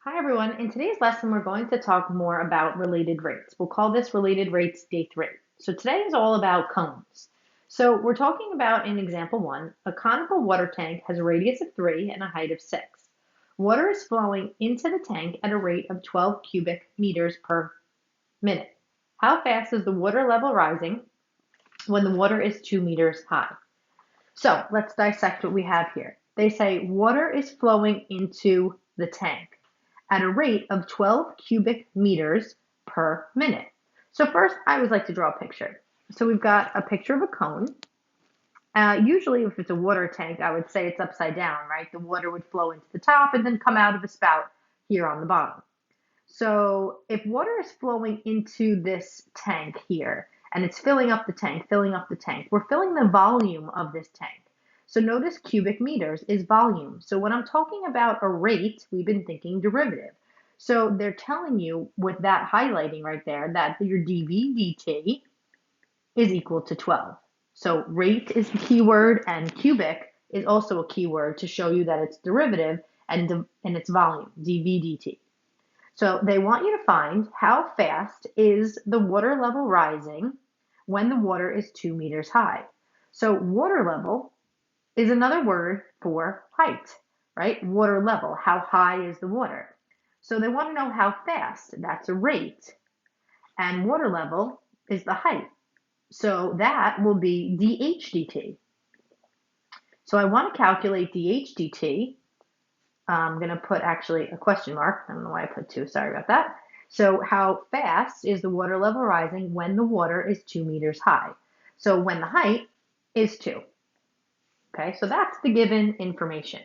Hi everyone, in today's lesson we're going to talk more about related rates. We'll call this related rates day 3. So today is all about cones. So we're talking about in example 1, a conical water tank has a radius of 3 and a height of 6. Water is flowing into the tank at a rate of 12 cubic meters per minute. How fast is the water level rising when the water is 2 meters high? So let's dissect what we have here. They say water is flowing into the tank at a rate of 12 cubic meters per minute. So first, I always like to draw a picture. So we've got a picture of a cone. Usually, if it's a water tank, I would say it's upside down, right? The water would flow into the top and then come out of a spout here on the bottom. So if water is flowing into this tank here, and it's filling up the tank, we're filling the volume of this tank. So notice cubic meters is volume. So when I'm talking about a rate, we've been thinking derivative. So they're telling you with that highlighting right there that your dV dt is equal to 12. So rate is the keyword and cubic is also a keyword to show you that it's derivative and it's volume, dV dt. So they want you to find how fast is the water level rising when the water is 2 meters high. So water level is another word for height, right? Water level, how high is the water? So they want to know how fast, that's a rate, and water level is the height. So that will be dH dt. So I want to calculate dH dt. I'm going to put actually a question mark. I don't know why I put 2, sorry about that. So how fast is the water level rising when the water is 2 meters high? So when the height is 2. Okay, so that's the given information.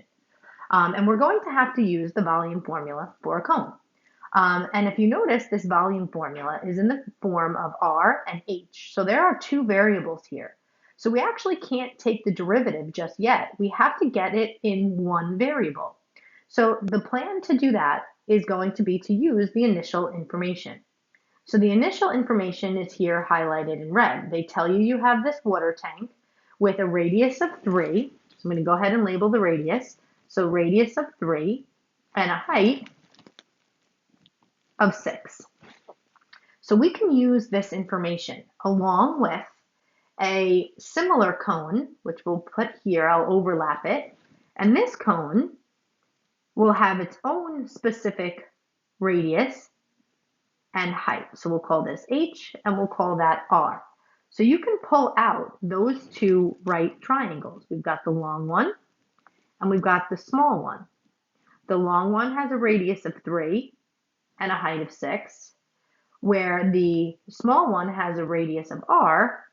And we're going to have to use the volume formula for a cone. And if you notice, this volume formula is in the form of R and H. So there are 2 variables here. So we actually can't take the derivative just yet. We have to get it in one variable. So the plan to do that is going to be to use the initial information. So the initial information is here highlighted in red. They tell you you have this water tank with a radius of 3. So I'm going to go ahead and label the radius. So radius of 3 and a height of 6. So we can use this information along with a similar cone, which we'll put here, I'll overlap it. And this cone will have its own specific radius and height. So we'll call this H and we'll call that R. So you can pull out those 2 right triangles. We've got the long one and we've got the small one. The long one has a radius of 3 and a height of 6, where the small one has a radius of R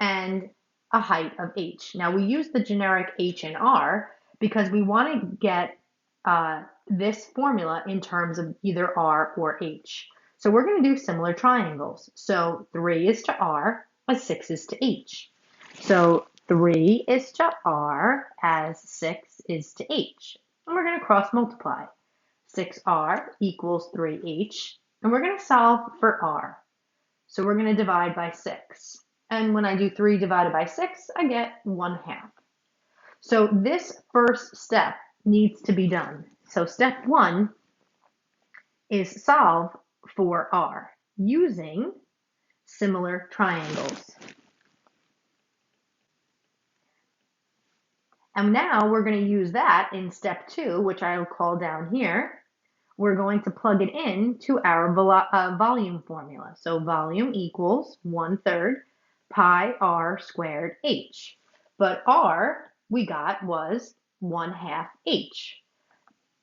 and a height of H. Now we use the generic H and R because we want to get this formula in terms of either R or H. So we're going to do similar triangles. So 3 is to R as 6 is to H. So 3 is to R as 6 is to H. And we're going to cross multiply. 6R equals 3H. And we're going to solve for R. So we're going to divide by 6. And when I do 3 divided by 6, I get 1/2. So this first step needs to be done. So step 1 is solve for R using similar triangles. And now we're going to use that in step 2, which I'll call down here. We're going to plug it in to our volume formula. So volume equals 1/3 pi r squared h. But R we got was 1/2 h.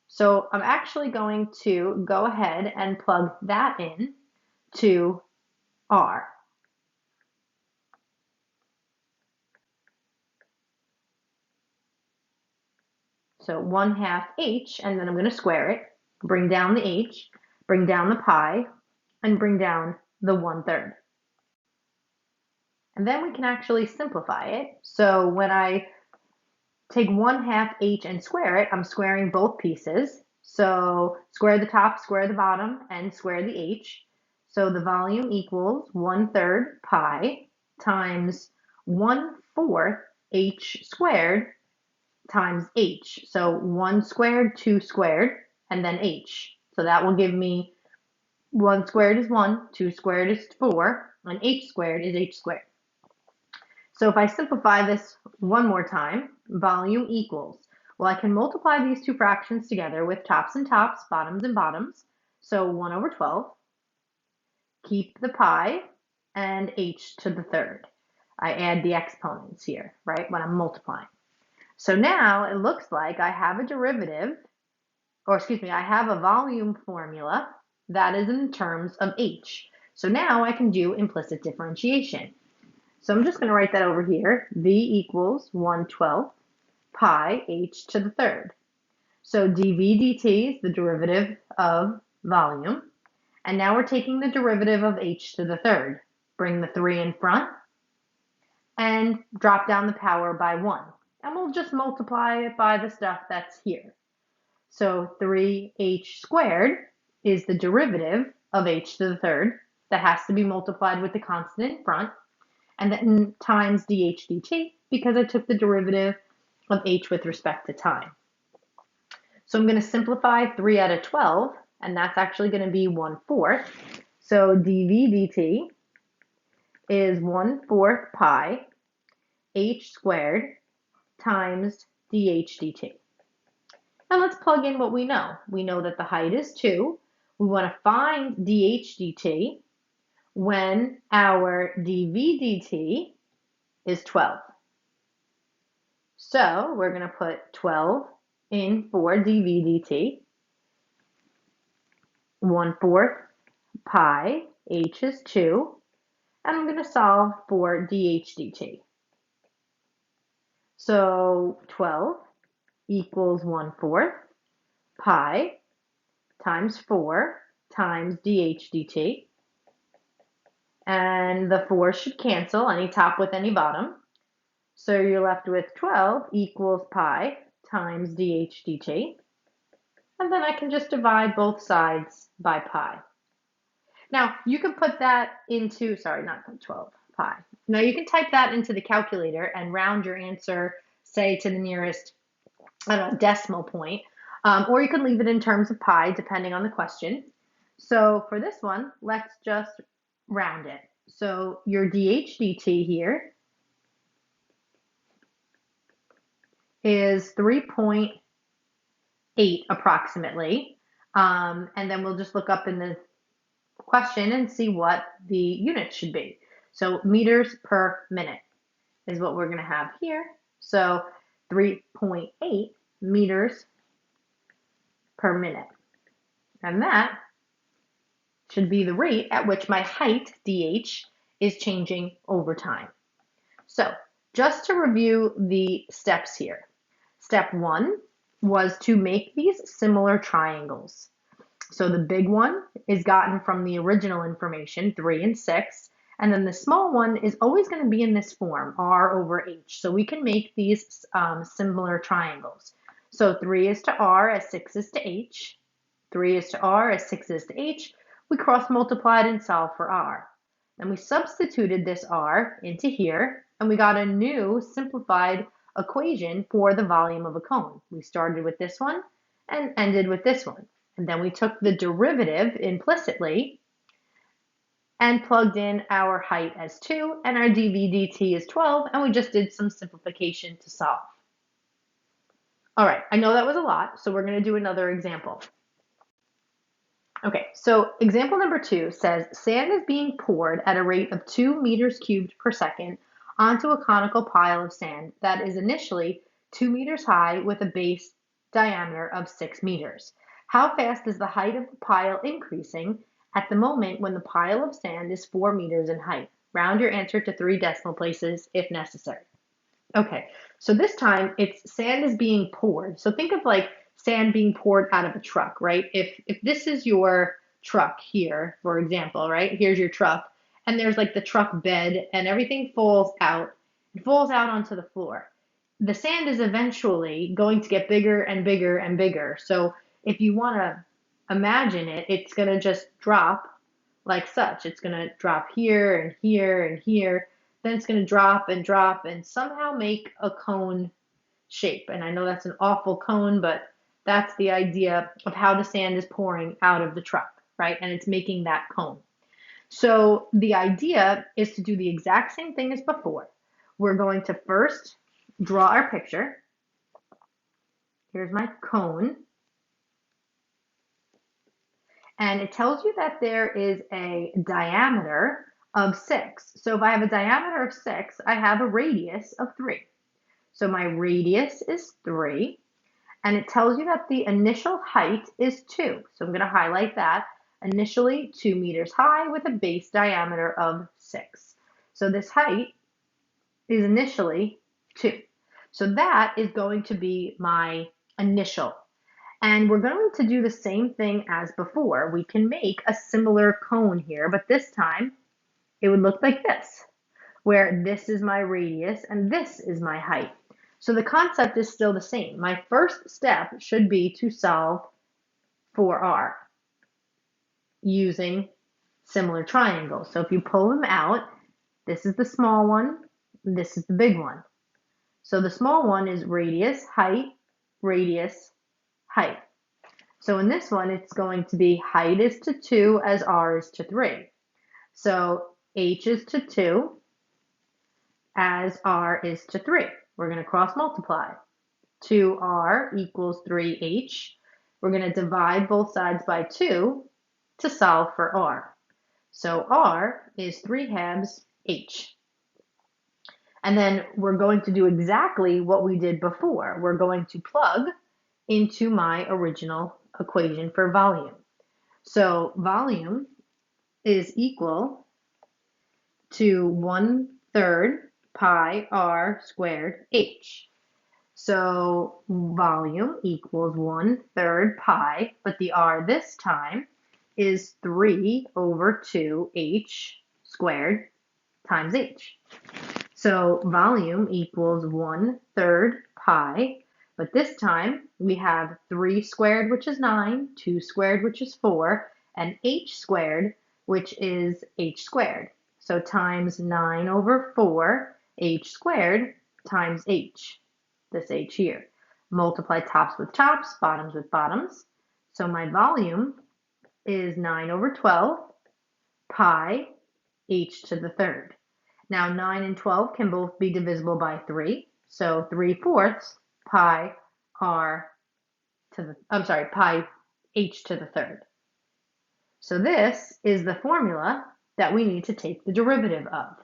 So I'm actually going to go ahead and plug that in to R. So 1/2 h, and then I'm going to square it, bring down the h, bring down the pi, and bring down the 1/3. And then we can actually simplify it. So when I take 1/2 h and square it, I'm squaring both pieces. So square the top, square the bottom, and square the h. So the volume equals 1/3 pi times 1/4 h squared times h. So 1 squared, 2 squared, and then h. So that will give me 1 squared is 1, 2 squared is 4, and h squared is h squared. So if I simplify this one more time, volume equals, well, I can multiply these two fractions together with tops and tops, bottoms and bottoms. So 1 over 12, keep the pi, and h to the third. I add the exponents here, right, when I'm multiplying. So now it looks like I have a derivative, or excuse me, I have a volume formula that is in terms of h. So now I can do implicit differentiation. So I'm just going to write that over here. V equals 1/12 pi h to the third. So dv dt is the derivative of volume. And now we're taking the derivative of h to the third. Bring the 3 in front and drop down the power by 1. And we'll just multiply it by the stuff that's here. So 3h squared is the derivative of h to the third. That has to be multiplied with the constant in front. And then times dh dt, because I took the derivative of h with respect to time. So I'm going to simplify 3 out of 12, and that's actually going to be 1/4. So dv dt is 1/4 pi h squared times dh dt. Now let's plug in what we know. We know that the height is 2. We want to find dh dt when our dv dt is 12. So we're going to put 12 in for dv dt. 1/4 pi, h is 2, and I'm going to solve for dh dt. So 12 equals 1/4 pi times 4 times dh dt. And the 4 should cancel, any top with any bottom. So you're left with 12 equals pi times dh dt. And then I can just divide both sides by pi. Now, you can put that into, sorry, not 12, pi. Now, you can type that into the calculator and round your answer, say, to the nearest, I don't know, decimal point. Or you can leave it in terms of pi, depending on the question. So for this one, let's just round it. So your dh dt here is 3.8 approximately. And then we'll just look up in the question and see what the unit should be. So meters per minute is what we're going to have here. So 3.8 meters per minute. And that should be the rate at which my height, dh, is changing over time. So just to review the steps here. Step 1 was to make these similar triangles. So the big one is gotten from the original information, 3 and 6, and then the small one is always going to be in this form, r over h. So we can make these similar triangles. So 3 is to r as 6 is to h, 3 is to r as 6 is to h. We cross-multiplied and solved for r. Then we substituted this r into here, and we got a new simplified equation for the volume of a cone. We started with this one and ended with this one. And then we took the derivative implicitly and plugged in our height as 2 and our dv dt is 12, and we just did some simplification to solve. All right, I know that was a lot, so we're going to do another example. Okay, so example number 2 says sand is being poured at a rate of 2 meters cubed per second onto a conical pile of sand that is initially 2 meters high with a base diameter of 6 meters. How fast is the height of the pile increasing at the moment when the pile of sand is 4 meters in height? Round your answer to 3 decimal places if necessary. Okay, so this time it's sand is being poured. So think of like sand being poured out of a truck, right? If this is your truck here, for example, right? Here's your truck, and there's like the truck bed and everything falls out. It falls out onto the floor. The sand is eventually going to get bigger and bigger and bigger. So if you want to imagine it, it's going to just drop like such. It's going to drop here and here and here. Then it's going to drop and somehow make a cone shape. And I know that's an awful cone, but That's the idea of how the sand is pouring out of the truck, right? And it's making that cone. So the idea is to do the exact same thing as before. We're going to first draw our picture. Here's my cone. And it tells you that there is a diameter of 6. So if I have a diameter of 6, I have a radius of 3. So my radius is 3. And it tells you that the initial height is 2. So I'm going to highlight that. Initially 2 meters high with a base diameter of 6. So this height is initially 2. So that is going to be my initial. And we're going to do the same thing as before. We can make a similar cone here, but this time it would look like this, where this is my radius and this is my height. So the concept is still the same. My first step should be to solve for r using similar triangles. So if you pull them out, this is the small one, this is the big one. So the small one is radius, height, radius, height. So in this one, it's going to be height is to 2 as r is to 3. So h is to 2 as r is to 3. We're going to cross multiply. 2r equals 3h. We're going to divide both sides by 2 to solve for r. So r is 3/2 h. And then we're going to do exactly what we did before. We're going to plug into my original equation for volume. So volume is equal to 1/3 pi r squared h. So volume equals 1/3 pi, but the r this time is 3/2h squared times h. So volume equals 1/3 pi, but this time we have 3 squared, which is 9, 2 squared, which is 4, and h squared, which is h squared. So times 9/4 h squared times h, this h here. Multiply tops with tops, bottoms with bottoms. So my volume is 9/12 pi h to the third. Now 9 and 12 can both be divisible by 3. So 3/4 pi r to the, pi h to the third. So this is the formula that we need to take the derivative of.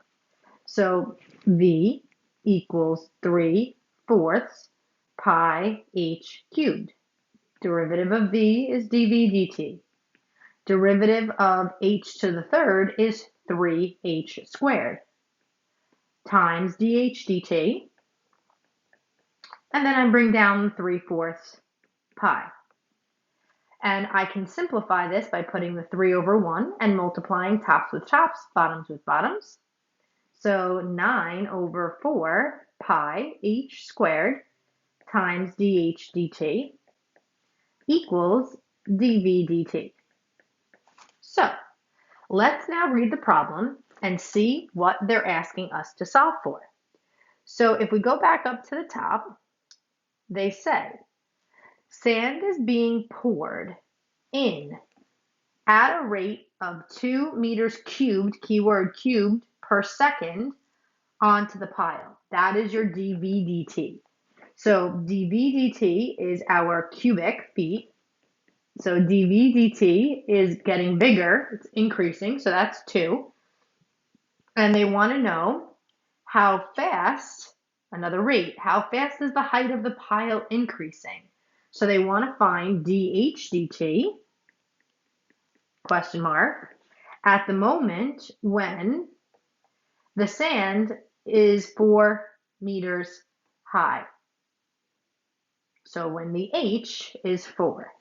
So v equals 3/4 pi h cubed. Derivative of v is dv dt. Derivative of h to the third is 3h squared times dh dt. And then I bring down 3/4 pi. And I can simplify this by putting the 3/1 and multiplying tops with tops, bottoms with bottoms. So 9/4 pi h squared times dh dt equals dv dt. So let's now read the problem and see what they're asking us to solve for. So if we go back up to the top, they say, sand is being poured in at a rate of 2 meters cubed, keyword cubed, per second onto the pile. That is your dv dt. So dv dt is our cubic feet. So dv dt is getting bigger, it's increasing, so that's 2. And they want to know how fast, another rate, how fast is the height of the pile increasing? So they want to find dh dt, question mark, at the moment when the sand is 4 meters high. So when the h is 4.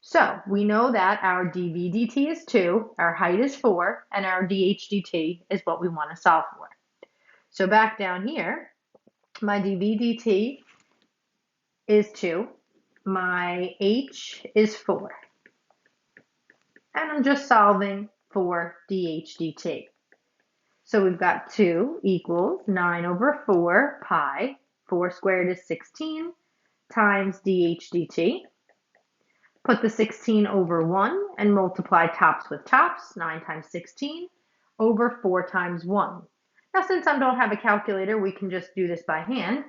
So we know that our dv dt is 2, our height is 4, and our dh dt is what we want to solve for. So back down here, my dv dt is 2, my h is 4, and I'm just solving for dh dt. So we've got 2 equals 9/4 pi 4 squared is 16 times dH dt. Put the 16 over 1 and multiply tops with tops, 9 times 16 over 4 times 1. Now, since I don't have a calculator, we can just do this by hand.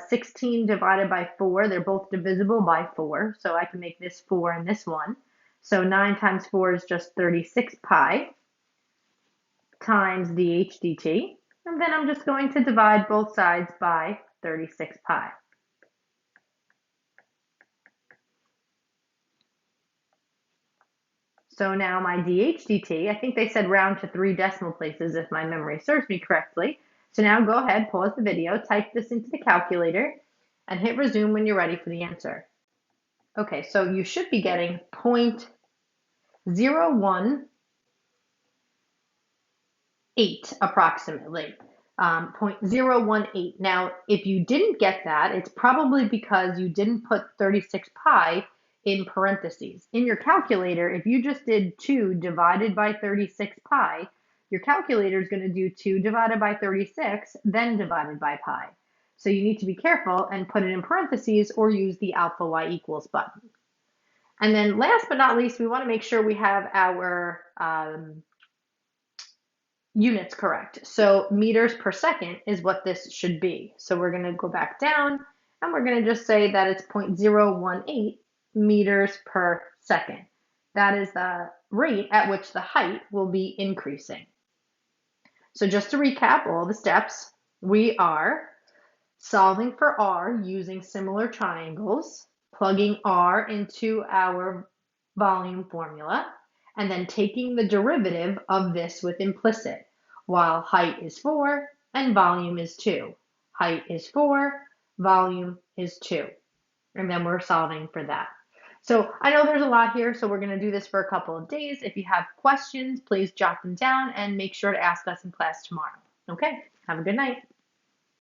16 divided by 4, they're both divisible by 4, so I can make this 4 and this 1. So 9 times 4 is just 36 pi times dH dt, and then I'm just going to divide both sides by 36 pi. So now my dH dt, I think they said round to 3 decimal places if my memory serves me correctly. So now go ahead, pause the video, type this into the calculator, and hit resume when you're ready for the answer. Okay, so you should be getting 0.018 approximately. 0.018. Now, if you didn't get that, it's probably because you didn't put 36 pi in parentheses. In your calculator, if you just did 2 divided by 36 pi, your calculator is going to do 2 divided by 36, then divided by pi. So you need to be careful and put it in parentheses or use the alpha y equals button. And then last but not least, we want to make sure we have our units correct. So meters per second is what this should be. So we're going to go back down and we're going to just say that it's 0.018 meters per second. That is the rate at which the height will be increasing. So just to recap all the steps, we are solving for r using similar triangles, plugging r into our volume formula, and then taking the derivative of this with implicit, while height is 4 and volume is 2. Height is 4, volume is 2. And then we're solving for that. So I know there's a lot here, so we're going to do this for a couple of days. If you have questions, please jot them down and make sure to ask us in class tomorrow. Okay, have a good night.